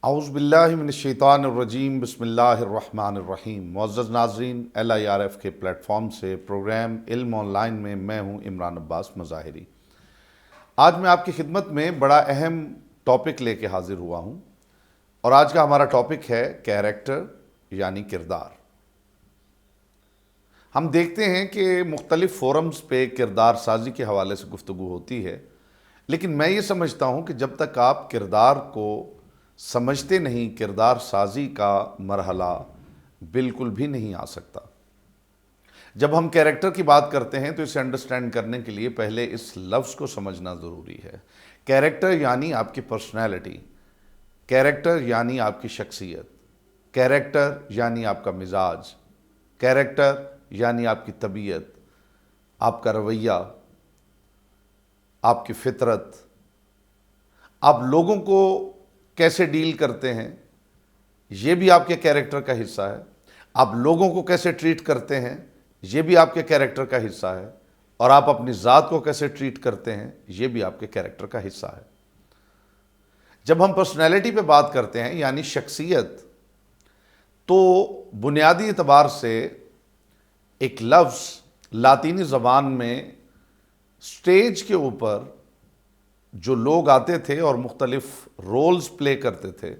اعوذ باللہ من الشیطان الرجیم، بسم اللہ الرحمن الرحیم۔ معزز ناظرین، LIRF کے پلیٹ فارم سے پروگرام علم آن لائن میں میں ہوں عمران عباس مظاہری۔ آج میں آپ کی خدمت میں بڑا اہم ٹاپک لے کے حاضر ہوا ہوں، اور آج کا ہمارا ٹاپک ہے کیریکٹر یعنی کردار۔ ہم دیکھتے ہیں کہ مختلف فورمز پہ کردار سازی کے حوالے سے گفتگو ہوتی ہے، لیکن میں یہ سمجھتا ہوں کہ جب تک آپ کردار کو سمجھتے نہیں، کردار سازی کا مرحلہ بالکل بھی نہیں آ سکتا۔ جب ہم کیریکٹر کی بات کرتے ہیں تو اسے انڈرسٹینڈ کرنے کے لیے پہلے اس لفظ کو سمجھنا ضروری ہے۔ کیریکٹر یعنی آپ کی پرسنالٹی، کیریکٹر یعنی آپ کی شخصیت، کیریکٹر یعنی آپ کا مزاج، کیریکٹر یعنی آپ کی طبیعت، آپ کا رویہ، آپ کی فطرت، آپ لوگوں کو کیسے ڈیل کرتے ہیں، یہ بھی آپ کے کیریکٹر کا حصہ ہے۔ آپ لوگوں کو کیسے ٹریٹ کرتے ہیں، یہ بھی آپ کے کیریکٹر کا حصہ ہے، اور آپ اپنی ذات کو کیسے ٹریٹ کرتے ہیں، یہ بھی آپ کے کیریکٹر کا حصہ ہے۔ جب ہم پرسنالٹی پہ بات کرتے ہیں یعنی شخصیت، تو بنیادی اعتبار سے ایک لفظ لاطینی زبان میں سٹیج کے اوپر جو لوگ آتے تھے اور مختلف رولز پلے کرتے تھے،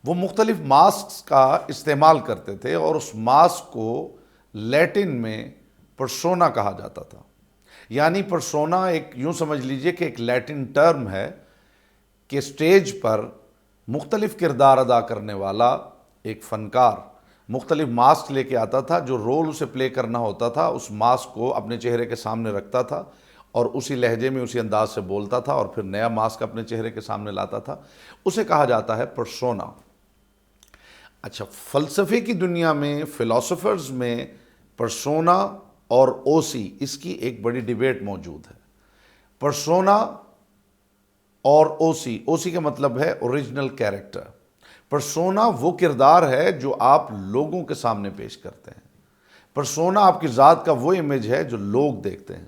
وہ مختلف ماسکس کا استعمال کرتے تھے، اور اس ماسک کو لیٹن میں پرسونا کہا جاتا تھا۔ یعنی پرسونا ایک یوں سمجھ لیجئے کہ ایک لیٹن ٹرم ہے کہ سٹیج پر مختلف کردار ادا کرنے والا ایک فنکار مختلف ماسک لے کے آتا تھا، جو رول اسے پلے کرنا ہوتا تھا اس ماسک کو اپنے چہرے کے سامنے رکھتا تھا، اور اسی لہجے میں اسی انداز سے بولتا تھا، اور پھر نیا ماسک اپنے چہرے کے سامنے لاتا تھا۔ اسے کہا جاتا ہے پرسونا۔ اچھا، فلسفے کی دنیا میں، فلاسفرز میں پرسونا اور اوسی، اس کی ایک بڑی ڈیبیٹ موجود ہے۔ پرسونا اور اوسی کا مطلب ہے اوریجنل کیریکٹر۔ پرسونا وہ کردار ہے جو آپ لوگوں کے سامنے پیش کرتے ہیں۔ پرسونا آپ کی ذات کا وہ امیج ہے جو لوگ دیکھتے ہیں،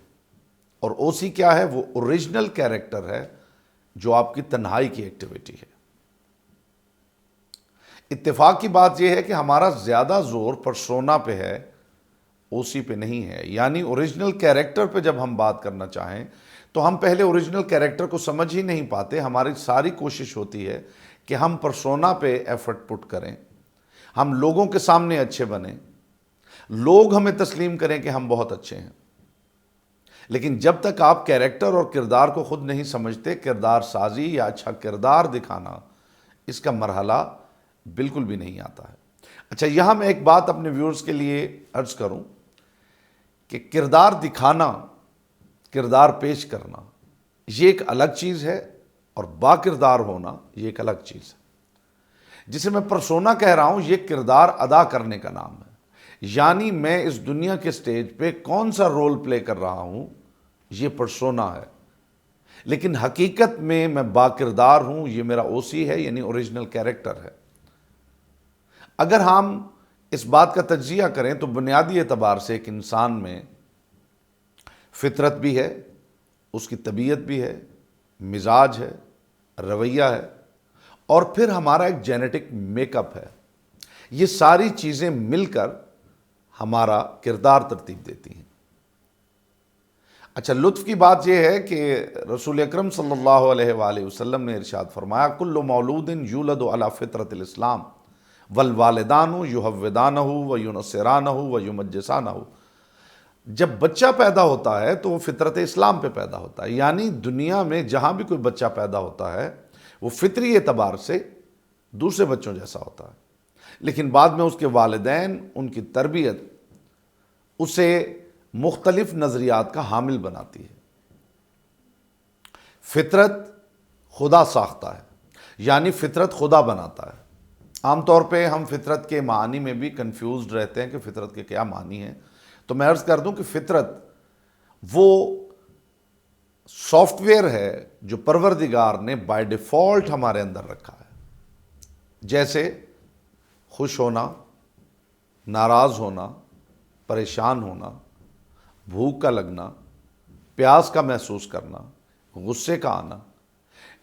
اور اوسی کیا ہے؟ وہ اوریجنل کیریکٹر ہے جو آپ کی تنہائی کی ایکٹیویٹی ہے۔ اتفاق کی بات یہ ہے کہ ہمارا زیادہ زور پرسونا پہ ہے، اوسی پہ نہیں ہے۔ یعنی اوریجنل کیریکٹر پہ جب ہم بات کرنا چاہیں تو ہم پہلے اوریجنل کیریکٹر کو سمجھ ہی نہیں پاتے۔ ہماری ساری کوشش ہوتی ہے کہ ہم پرسونا پہ ایفرٹ پٹ کریں، ہم لوگوں کے سامنے اچھے بنیں، لوگ ہمیں تسلیم کریں کہ ہم بہت اچھے ہیں۔ لیکن جب تک آپ کیریکٹر اور کردار کو خود نہیں سمجھتے، کردار سازی یا اچھا کردار دکھانا، اس کا مرحلہ بالکل بھی نہیں آتا ہے۔ اچھا، یہاں میں ایک بات اپنے ویورز کے لیے عرض کروں کہ کردار دکھانا، کردار پیش کرنا، یہ ایک الگ چیز ہے، اور با کردار ہونا یہ ایک الگ چیز ہے۔ جسے میں پرسونا کہہ رہا ہوں، یہ کردار ادا کرنے کا نام ہے۔ یعنی میں اس دنیا کے سٹیج پہ کون سا رول پلے کر رہا ہوں، یہ پرسونا ہے۔ لیکن حقیقت میں با کردار ہوں، یہ میرا اوسی ہے، یعنی اوریجنل کیریکٹر ہے۔ اگر ہم اس بات کا تجزیہ کریں تو بنیادی اعتبار سے ایک انسان میں فطرت بھی ہے، اس کی طبیعت بھی ہے، مزاج ہے، رویہ ہے، اور پھر ہمارا ایک جینیٹک میک اپ ہے۔ یہ ساری چیزیں مل کر ہمارا کردار ترتیب دیتی ہیں۔ اچھا، لطف کی بات یہ ہے کہ رسول اکرم صلی اللہ علیہ وآلہ وسلم نے ارشاد فرمایا، کل مولود یولد علی فطرت الاسلام والوالدان یحودانہ وینصرانہ ویمجسانہ۔ جب بچہ پیدا ہوتا ہے تو وہ فطرت اسلام پہ پیدا ہوتا ہے۔ یعنی دنیا میں جہاں بھی کوئی بچہ پیدا ہوتا ہے وہ فطری اعتبار سے دوسرے بچوں جیسا ہوتا ہے، لیکن بعد میں اس کے والدین، ان کی تربیت اسے مختلف نظریات کا حامل بناتی ہے۔ فطرت خدا ساختہ ہے، یعنی فطرت خدا بناتا ہے۔ عام طور پہ ہم فطرت کے معنی میں بھی کنفیوزڈ رہتے ہیں کہ فطرت کے کیا معنی ہیں۔ تو میں عرض کر دوں کہ فطرت وہ سافٹ ویئر ہے جو پروردگار نے بائی ڈیفالٹ ہمارے اندر رکھا ہے۔ جیسے خوش ہونا، ناراض ہونا، پریشان ہونا، بھوک کا لگنا، پیاس کا محسوس کرنا، غصے کا آنا،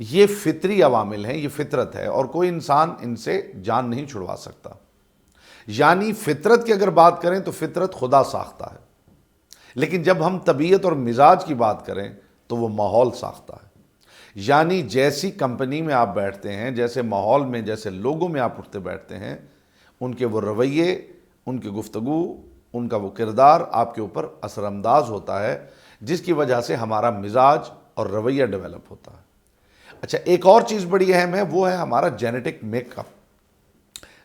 یہ فطری عوامل ہیں، یہ فطرت ہے، اور کوئی انسان ان سے جان نہیں چھڑوا سکتا۔ یعنی فطرت کی اگر بات کریں تو فطرت خدا ساختہ ہے، لیکن جب ہم طبیعت اور مزاج کی بات کریں تو وہ ماحول ساختہ ہے۔ یعنی جیسی کمپنی میں آپ بیٹھتے ہیں، جیسے ماحول میں، جیسے لوگوں میں آپ اٹھتے بیٹھتے ہیں، ان کے وہ رویے، ان کی گفتگو، ان کا وہ کردار آپ کے اوپر اثر انداز ہوتا ہے، جس کی وجہ سے ہمارا مزاج اور رویہ ڈیولپ ہوتا ہے۔ اچھا، ایک اور چیز بڑی اہم ہے، وہ ہے ہمارا جینیٹک میک اپ۔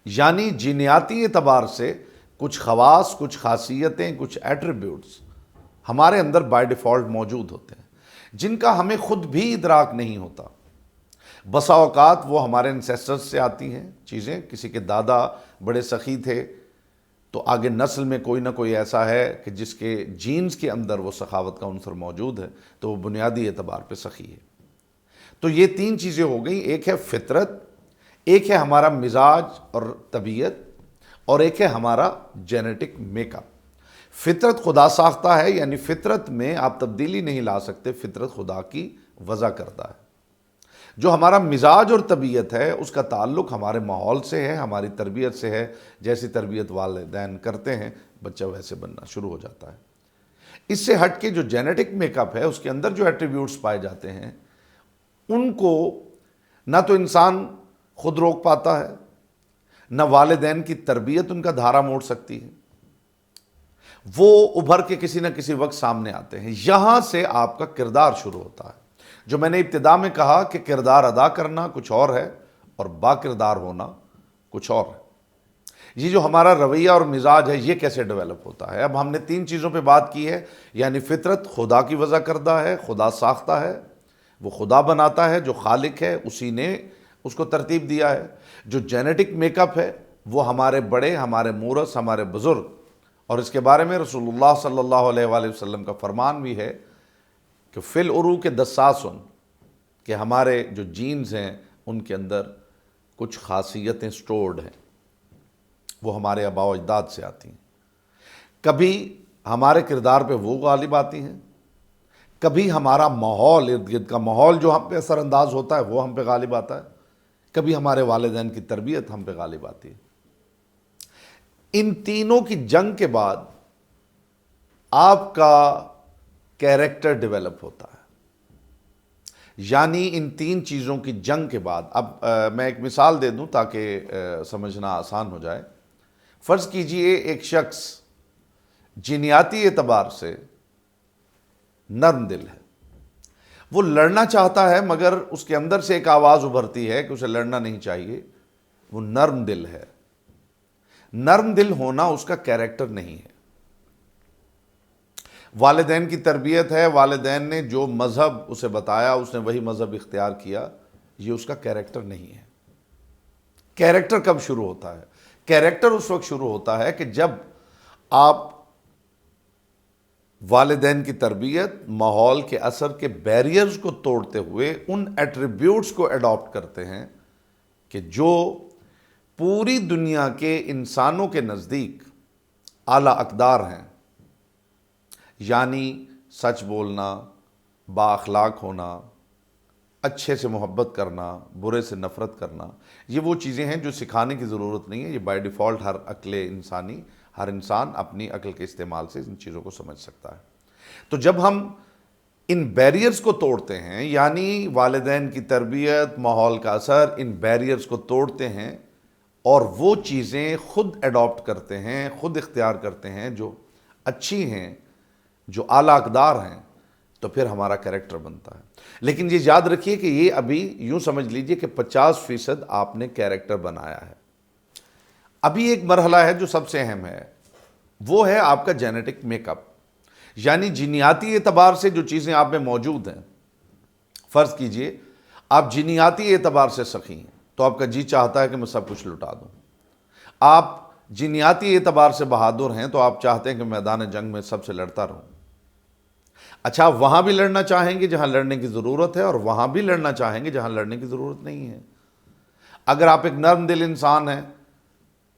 یعنی جینیاتی اعتبار سے کچھ خواص، کچھ خاصیتیں، کچھ ایٹریبیوٹس ہمارے اندر بائی ڈیفالٹ موجود ہوتے ہیں، جن کا ہمیں خود بھی ادراک نہیں ہوتا۔ بسا اوقات وہ ہمارے انسیسٹرز سے آتی ہیں چیزیں، کسی کے دادا بڑے سخی تھے تو آگے نسل میں کوئی نہ کوئی ایسا ہے کہ جس کے جینز کے اندر وہ سخاوت کا عنصر موجود ہے، تو وہ بنیادی اعتبار پہ سخی ہے۔ تو یہ تین چیزیں ہو گئیں، ایک ہے فطرت، ایک ہے ہمارا مزاج اور طبیعت، اور ایک ہے ہمارا جینیٹک میک اپ۔ فطرت خدا ساختہ ہے، یعنی فطرت میں آپ تبدیلی نہیں لا سکتے، فطرت خدا کی وضع کرتا ہے۔ جو ہمارا مزاج اور طبیعت ہے، اس کا تعلق ہمارے ماحول سے ہے، ہماری تربیت سے ہے۔ جیسی تربیت والدین کرتے ہیں، بچہ ویسے بننا شروع ہو جاتا ہے۔ اس سے ہٹ کے جو جینیٹک میک اپ ہے، اس کے اندر جو ایٹریبیوٹس پائے جاتے ہیں، ان کو نہ تو انسان خود روک پاتا ہے، نہ والدین کی تربیت ان کا دھارا موڑ سکتی ہے۔ وہ ابھر کے کسی نہ کسی وقت سامنے آتے ہیں۔ یہاں سے آپ کا کردار شروع ہوتا ہے۔ جو میں نے ابتدا میں کہا کہ کردار ادا کرنا کچھ اور ہے اور با کردار ہونا کچھ اور ہے۔ یہ جو ہمارا رویہ اور مزاج ہے، یہ کیسے ڈیولپ ہوتا ہے؟ اب ہم نے تین چیزوں پہ بات کی ہے، یعنی فطرت خدا کی وضع کردہ ہے، خدا ساختہ ہے، وہ خدا بناتا ہے، جو خالق ہے اسی نے اس کو ترتیب دیا ہے۔ جو جینیٹک میک اپ ہے، وہ ہمارے بڑے، ہمارے مورث، ہمارے بزرگ، اور اس کے بارے میں رسول اللہ صلی اللہ علیہ وآلہ وسلم کا فرمان بھی ہے کہ فی العروق دساسن، کہ ہمارے جو جینز ہیں ان کے اندر کچھ خاصیتیں سٹورڈ ہیں، وہ ہمارے آباء و اجداد سے آتی ہیں۔ کبھی ہمارے کردار پہ وہ غالب آتی ہیں، کبھی ہمارا ماحول، ارد گرد کا ماحول جو ہم پہ اثر انداز ہوتا ہے وہ ہم پہ غالب آتا ہے، کبھی ہمارے والدین کی تربیت ہم پہ غالب آتی ہے۔ ان تینوں کی جنگ کے بعد آپ کا کیریکٹر ڈیولپ ہوتا ہے۔ یعنی ان تین چیزوں کی جنگ کے بعد، اب میں ایک مثال دے دوں تاکہ سمجھنا آسان ہو جائے۔ فرض کیجئے ایک شخص جینیاتی اعتبار سے نرم دل ہے، وہ لڑنا چاہتا ہے، مگر اس کے اندر سے ایک آواز ابھرتی ہے کہ اسے لڑنا نہیں چاہیے۔ وہ نرم دل ہے۔ نرم دل ہونا اس کا کیریکٹر نہیں ہے۔ والدین کی تربیت ہے، والدین نے جو مذہب اسے بتایا اس نے وہی مذہب اختیار کیا، یہ اس کا کیریکٹر نہیں ہے۔ کیریکٹر کب شروع ہوتا ہے؟ کیریکٹر اس وقت شروع ہوتا ہے کہ جب آپ والدین کی تربیت، ماحول کے اثر کے بیریئرز کو توڑتے ہوئے ان ایٹریبیوٹس کو اڈاپٹ کرتے ہیں کہ جو پوری دنیا کے انسانوں کے نزدیک اعلیٰ اقدار ہیں۔ یعنی سچ بولنا، با اخلاق ہونا، اچھے سے محبت کرنا، برے سے نفرت کرنا، یہ وہ چیزیں ہیں جو سکھانے کی ضرورت نہیں ہے۔ یہ بائی ڈیفالٹ ہر انسان اپنی عقل کے استعمال سے ان چیزوں کو سمجھ سکتا ہے۔ تو جب ہم ان بیریئرز کو توڑتے ہیں، یعنی والدین کی تربیت، ماحول کا اثر، ان بیریئرز کو توڑتے ہیں اور وہ چیزیں خود اڈاپٹ کرتے ہیں، خود اختیار کرتے ہیں جو اچھی ہیں، جو اعلیٰ اقدار ہیں، تو پھر ہمارا کیریکٹر بنتا ہے۔ لیکن یہ یاد رکھیے کہ یہ ابھی یوں سمجھ لیجئے کہ 50% آپ نے کیریکٹر بنایا ہے۔ ابھی ایک مرحلہ ہے جو سب سے اہم ہے، وہ ہے آپ کا جینیٹک میک اپ۔ یعنی جینیاتی اعتبار سے جو چیزیں آپ میں موجود ہیں، فرض کیجئے آپ جینیاتی اعتبار سے سخی ہیں تو آپ کا جی چاہتا ہے کہ میں سب کچھ لٹا دوں۔ آپ جینیاتی اعتبار سے بہادر ہیں تو آپ چاہتے ہیں کہ میدان جنگ میں سب سے لڑتا رہوں۔ اچھا، وہاں بھی لڑنا چاہیں گے جہاں لڑنے کی ضرورت ہے، اور وہاں بھی لڑنا چاہیں گے جہاں لڑنے کی ضرورت نہیں ہے۔ اگر آپ ایک نرم دل انسان ہیں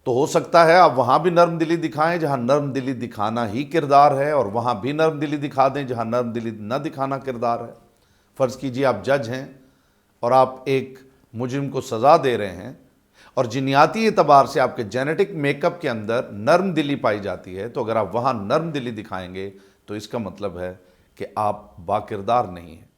تو ہو سکتا ہے آپ وہاں بھی نرم دلی دکھائیں جہاں نرم دلی دکھانا ہی کردار ہے، اور وہاں بھی نرم دلی دکھا دیں جہاں نرم دلی نہ دکھانا کردار ہے۔ فرض کیجئے آپ جج ہیں، اور آپ ایک مجرم کو سزا دے رہے ہیں اور جینیاتی اعتبار سے آپ کے جینیٹک میک اپ کے اندر نرم دلی پائی جاتی ہے، تو اگر آپ وہاں نرم دلی دکھائیں گے تو اس کا مطلب ہے کہ آپ با کردار نہیں ہیں۔